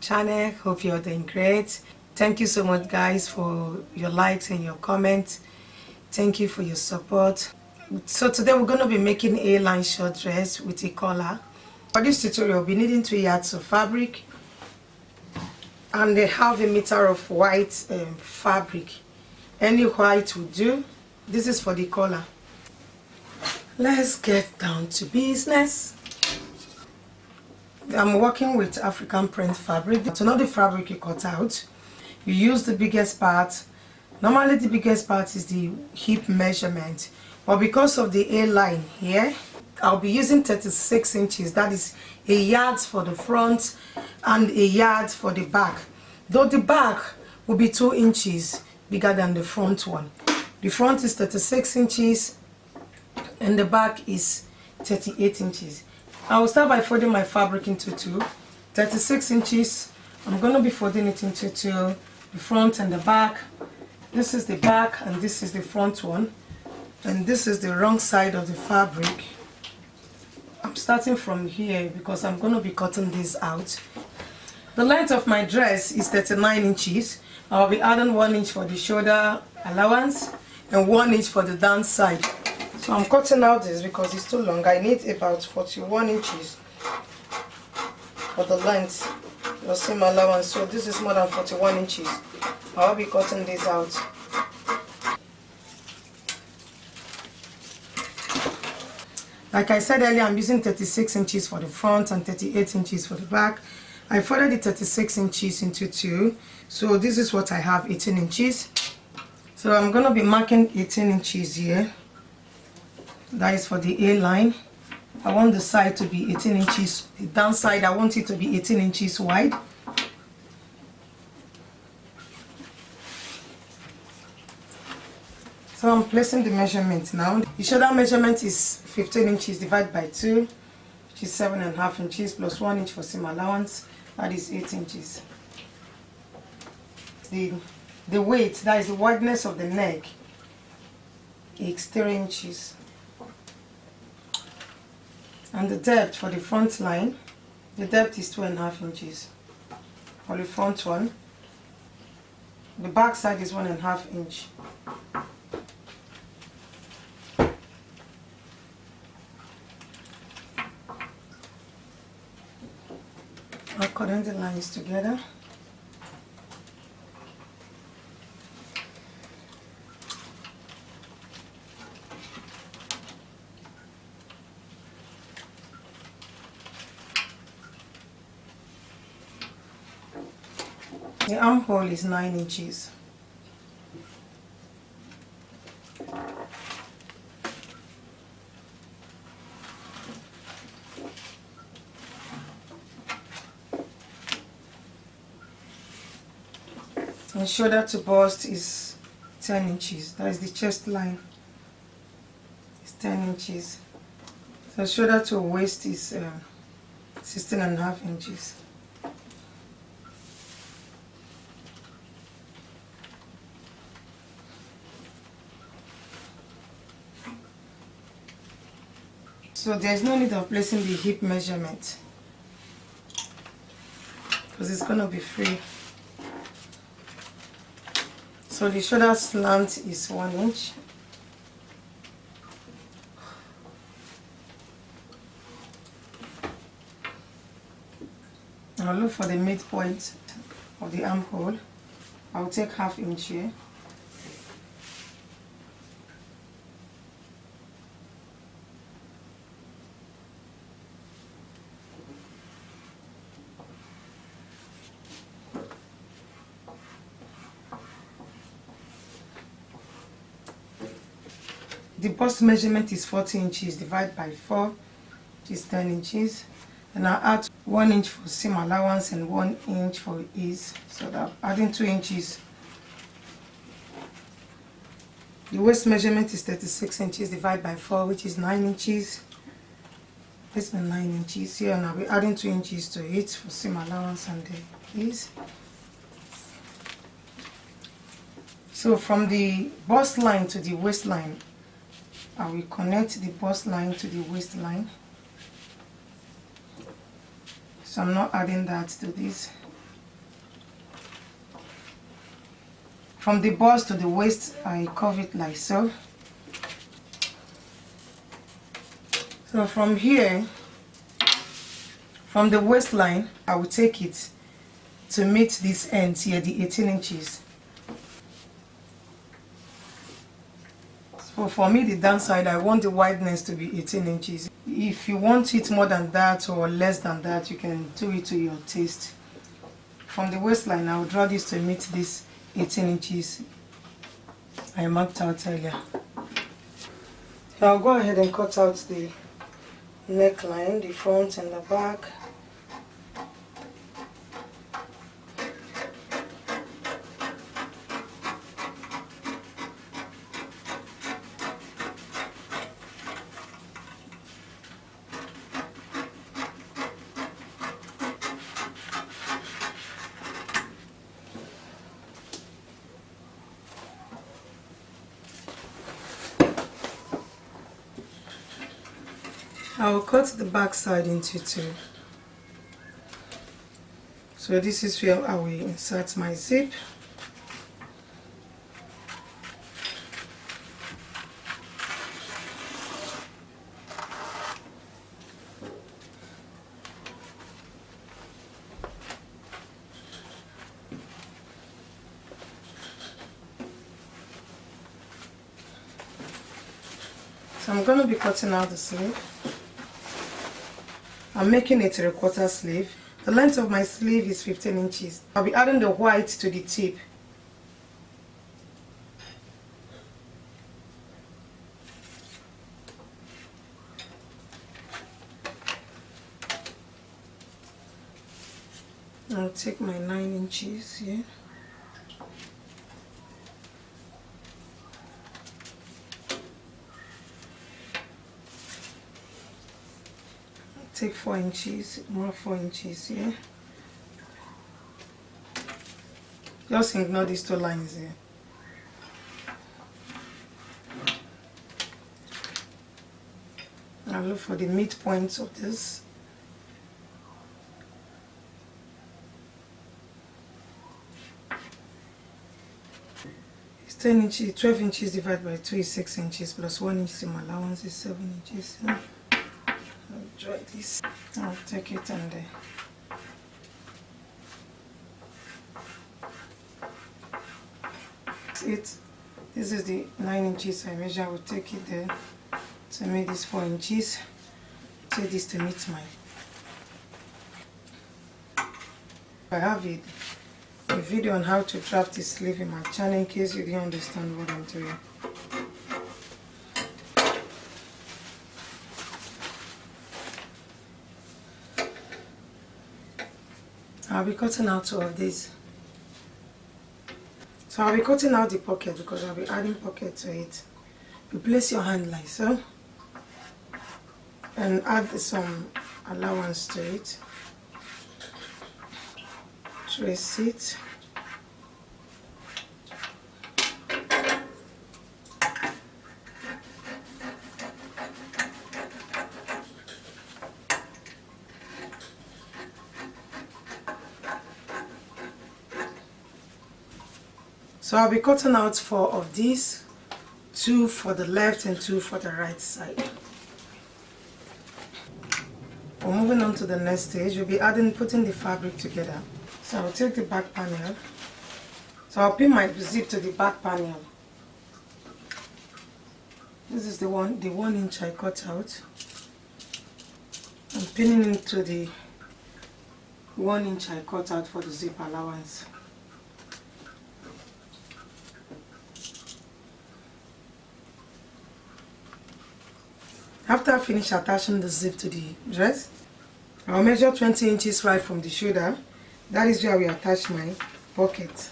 channel. Hope you're doing great. Thank you so much guys for your likes and your comments. Thank you for your support. So today we're going to be making a line short dress with a collar. For this tutorial we'll be needing 2 yards of fabric and a half a meter of white fabric. Any white will do. This is for the collar. Let's get down to business. I'm working with African print fabric. To know the fabric you cut out, you use the biggest part. Normally the biggest part is the hip measurement, but because of the A line here, I'll be using 36 inches. That is a yard for the front and a yard for the back. Though the back will be 2 inches bigger than the front one. The front is 36 inches and the back is 38 inches. I will start by folding my fabric into two. 36 inches, I'm going to be folding it into two, the front and the back. This is the back and this is the front one. And this is the wrong side of the fabric. I'm starting from here because I'm going to be cutting this out. The length of my dress is 39 inches. I'll be adding 1 inch for the shoulder allowance and 1 inch for the down side. So I'm cutting out this because it's too long. I need about 41 inches for the length, your seam allowance. So this is more than 41 inches. I'll be cutting this out. Like I said earlier, I'm using 36 inches for the front and 38 inches for the back. I folded the 36 inches into two. So this is what I have, 18 inches. So I'm going to be marking 18 inches here. That is for the A line. I want the side to be 18 inches. The down side, I want it to be 18 inches wide. So I'm placing the measurement now. The shoulder measurement is 15 inches divided by 2, which is 7.5 inches, plus 1 inch for seam allowance. That is 8 inches. The weight, that is the wideness of the neck, is 3 inches. And the depth for the front line, the depth is 2.5 inches for the front one. The back side is 1.5 inch. I'll connect the lines together. The armhole is 9 inches. And shoulder to bust is 10 inches. That is the chest line. It's 10 inches. So shoulder to waist is 16.5 inches. So there's no need of placing the hip measurement because it's going to be free. So the shoulder slant is 1 inch. I'll look for the midpoint of the armhole. I'll take 1/2 inch here. The bust measurement is 40 inches divided by 4, which is 10 inches. And I'll add 1 inch for seam allowance and 1 inch for ease. So that adding 2 inches. The waist measurement is 36 inches divided by 4, which is 9 inches. This is 9 inches here, and I'll be adding 2 inches to it for seam allowance and the ease. So from the bust line to the waistline, I will connect the bust line to the waistline. So I'm not adding that to this. From the bust to the waist, I curve it like so. So from here, from the waistline, I will take it to meet this end here, the 18 inches. So for me, the downside, I want the wideness to be 18 inches. If you want it more than that or less than that, you can do it to your taste. From the waistline, I will draw this to meet this 18 inches I marked out earlier. So I'll go ahead and cut out the neckline, the front and the back. I will cut the back side into two. So this is where I will insert my zip. So I'm going to be cutting out the sleeve. I'm making a 3/4 sleeve. The length of my sleeve is 15 inches. I'll be adding the white to the tip. I'll take my 9 inches here. Take 4 inches, more 4 inches here. Just ignore these 2 lines here. I'll look for the midpoint of this. It's 10 inches, 12 inches divided by 2 is 6 inches, plus 1 inch in my allowance is 7 inches. I'll draw this. I'll take it and this is the 9 inches I measure. I will take it there to make this 4 inches. Take this to meet my. I have a video on how to draft this sleeve in my channel in case you didn't understand what I'm doing. I'll be cutting out 2 of these. So I'll be cutting out the pocket because I'll be adding pocket to it. You place your hand like so and add some allowance to it. Trace it. So I'll be cutting out 4 of these, 2 for the left and 2 for the right side. We're moving on to the next stage. We'll be putting the fabric together. So I'll take the back panel. So I'll pin my zip to the back panel. This is the 1 inch I cut out. I'm pinning it to the 1 inch I cut out for the zip allowance. After I finish attaching the zip to the dress, I'll measure 20 inches right from the shoulder. That is where we attach my pocket.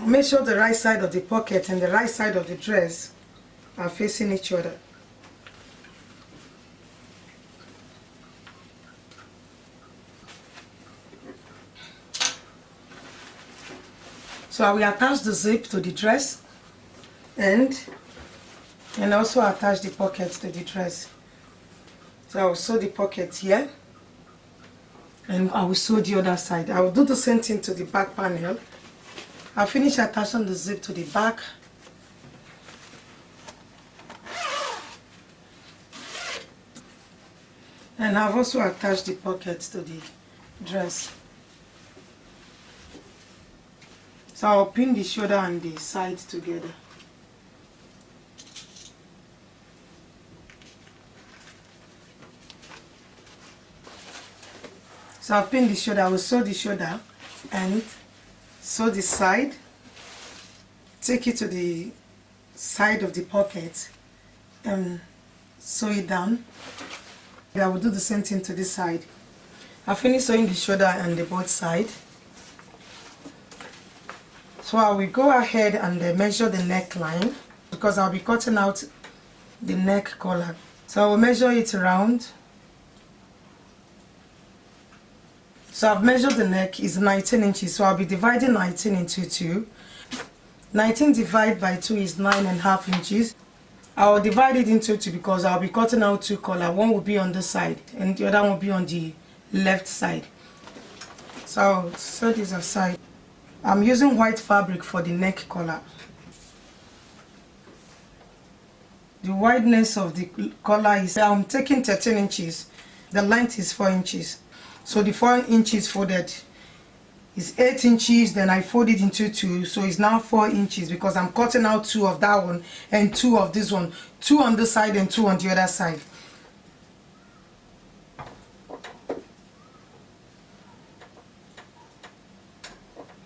Make sure the right side of the pocket and the right side of the dress are facing each other. So I will attach the zip to the dress. end and also attach the pocket to the dress. So I will sew the pocket here and I will sew the other side. I will do the same thing to the back panel. I'll finish attaching the zip to the back. And I've also attached the pocket to the dress. So I'll pin the shoulder and the side together. So I've pinned the shoulder. I will sew the shoulder and sew the side. Take it to the side of the pocket and sew it down. I will do the same thing to this side. I finished sewing the shoulder and the both side. So I will go ahead and measure the neckline because I'll be cutting out the neck collar. So I will measure it round. So I've measured the neck is 19 inches. So I'll be dividing 19 into 2. 19 divided by 2 is 9.5 inches. I will divide it into 2 because I'll be cutting out 2 collars. One will be on this side and the other one will be on the left side. So I'll set this aside. I'm using white fabric for the neck collar. The wideness of the collar is, I'm taking 13 inches. The length is 4 inches. So the 4 inches folded is 8 inches, then I fold it into 2, so it's now 4 inches because I'm cutting out 2 of that one and 2 of this one. 2 on this side and 2 on the other side.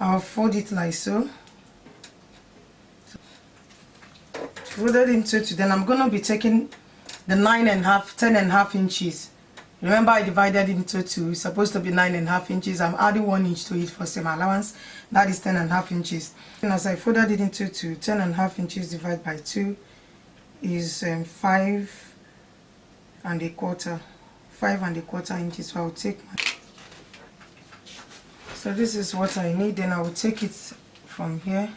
I'll fold it like so. Fold it into 2, then I'm going to be taking the 10.5 inches. Remember I divided it into 2, it's supposed to be 9.5 inches. I'm adding 1 inch to it for same allowance. That is 10.5 inches. And as I folded it into 2, 10.5 inches divided by 2 is 5 1/4 inches. So I'll take my... So this is what I need, then I will take it from here.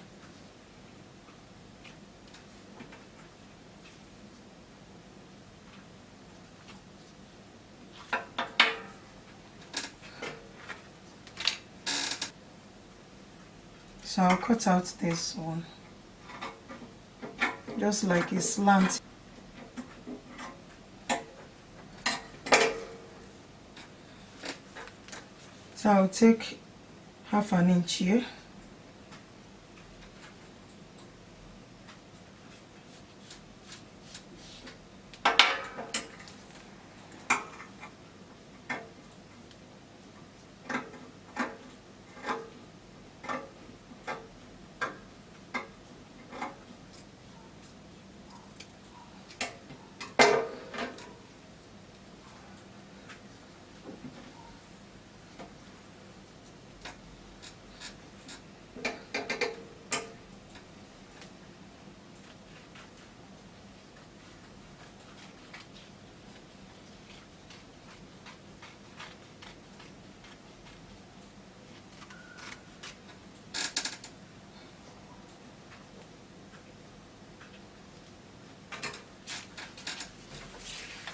So I'll cut out this one, just like a slant. So I'll take 1/2 inch here.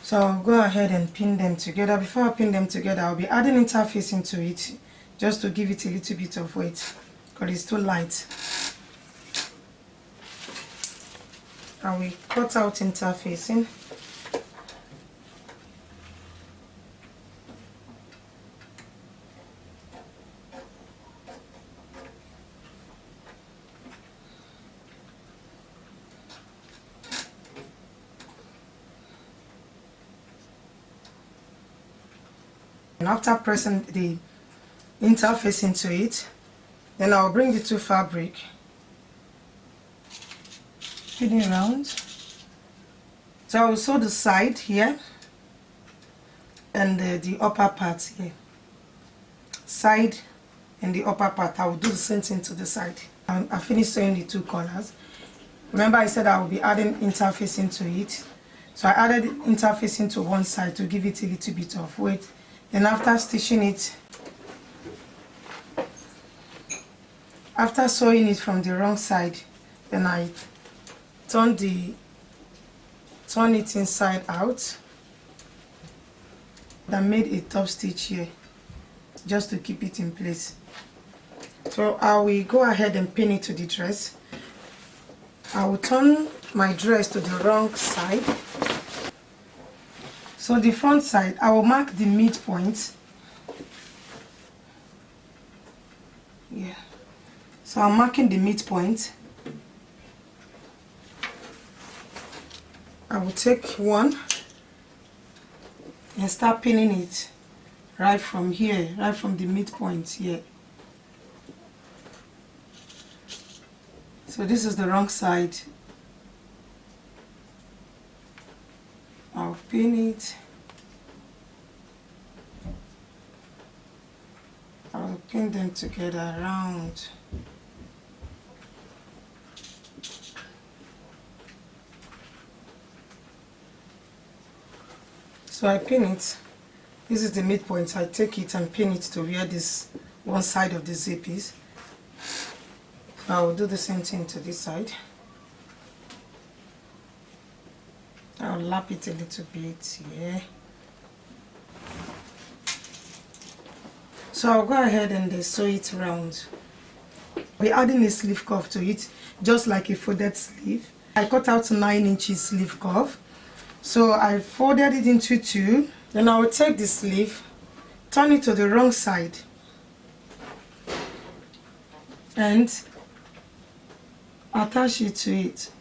So I'll go ahead and pin them together. Before I pin them together, I'll be adding interfacing to it just to give it a little bit of weight because it's too light. I will cut out interfacing. And after pressing the interface into it, then I'll bring the 2 fabric, pin it around. So I will sew the side here and the upper part here. Side and the upper part, I will do the same thing to the side. I finished sewing the 2 corners. Remember I said I will be adding interface into it. So I added interface into one side to give it a little bit of weight. Then after stitching it, after sewing it from the wrong side, then I turn it inside out. I made a top stitch here just to keep it in place. So I will go ahead and pin it to the dress. I will turn my dress to the wrong side. So the front side, I will mark the midpoint. Yeah. So I'm marking the midpoint. I will take one and start pinning it right from here, right from the midpoint here. So this is the wrong side. I'll pin it. I'll pin them together around. So I pin it. This is the midpoint. I take it and pin it to where this one side of the zip is. I will do the same thing to this side. I'll lap it a little bit here. So I'll go ahead and sew it round. We're adding a sleeve cuff to it, just like a folded sleeve. I cut out 9 inches sleeve cuff. So I folded it into 2. Then I will take the sleeve, turn it to the wrong side, and attach it to it,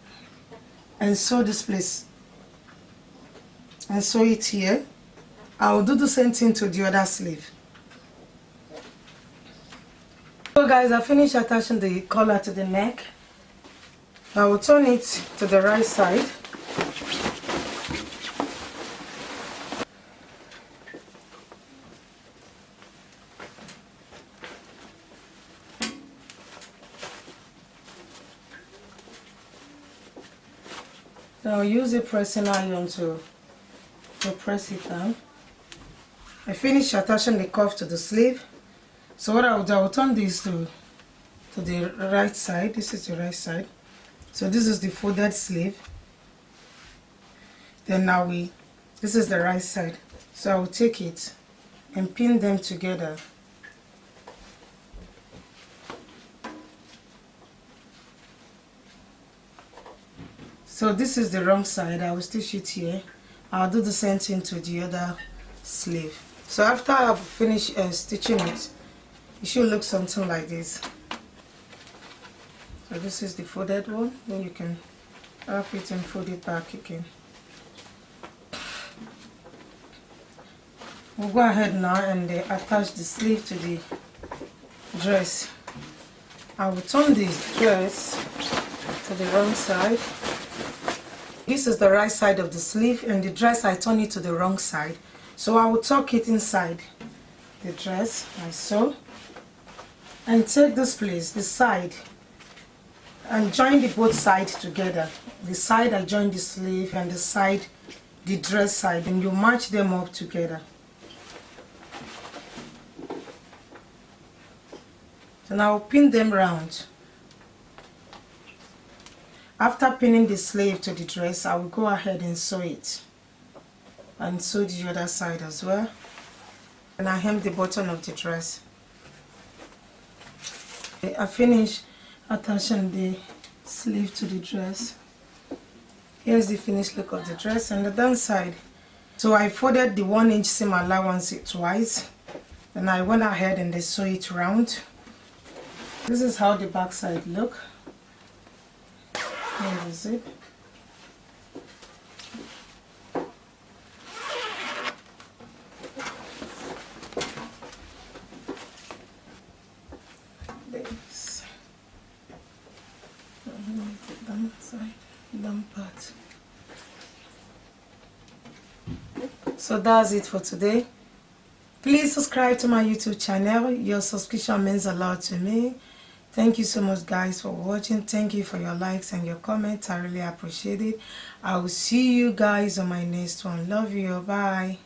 and sew this place, and sew it here. I will do the same thing to the other sleeve. So guys, I finished attaching the collar to the neck. I will turn it to the right side. Now I'll use a pressing iron to press it down. I finished attaching the cuff to the sleeve. So what I will do, I will turn this to the right side. This is the right side. So this is the folded sleeve. Then now this is the right side. So I will take it and pin them together. So this is the wrong side. I will stitch it here. I'll do the same thing to the other sleeve. So after I've finished stitching it, it should look something like this. So this is the folded one. Then you can wrap it and fold it back again. We'll go ahead now and attach the sleeve to the dress. I will turn this dress to the wrong side. This is the right side of the sleeve, and the dress I turn it to the wrong side. So I will tuck it inside the dress. I sew and take this place, the side, and join the both sides together. The side I join the sleeve, and the side the dress side, and you match them up together. So now I'll pin them round. After pinning the sleeve to the dress, I will go ahead and sew it, and sew the other side as well. And I hem the bottom of the dress. I finished attaching the sleeve to the dress. Here's the finished look of the dress and the down side. So I folded the 1 inch seam allowance twice, and I went ahead and sew it round. This is how the back side look. Here's the zip. This. The down side, down part. So that's it for today. Please subscribe to my YouTube channel. Your subscription means a lot to me. Thank you so much guys for watching. Thank you for your likes and your comments. I really appreciate it. I will see you guys on my next one. Love you. Bye.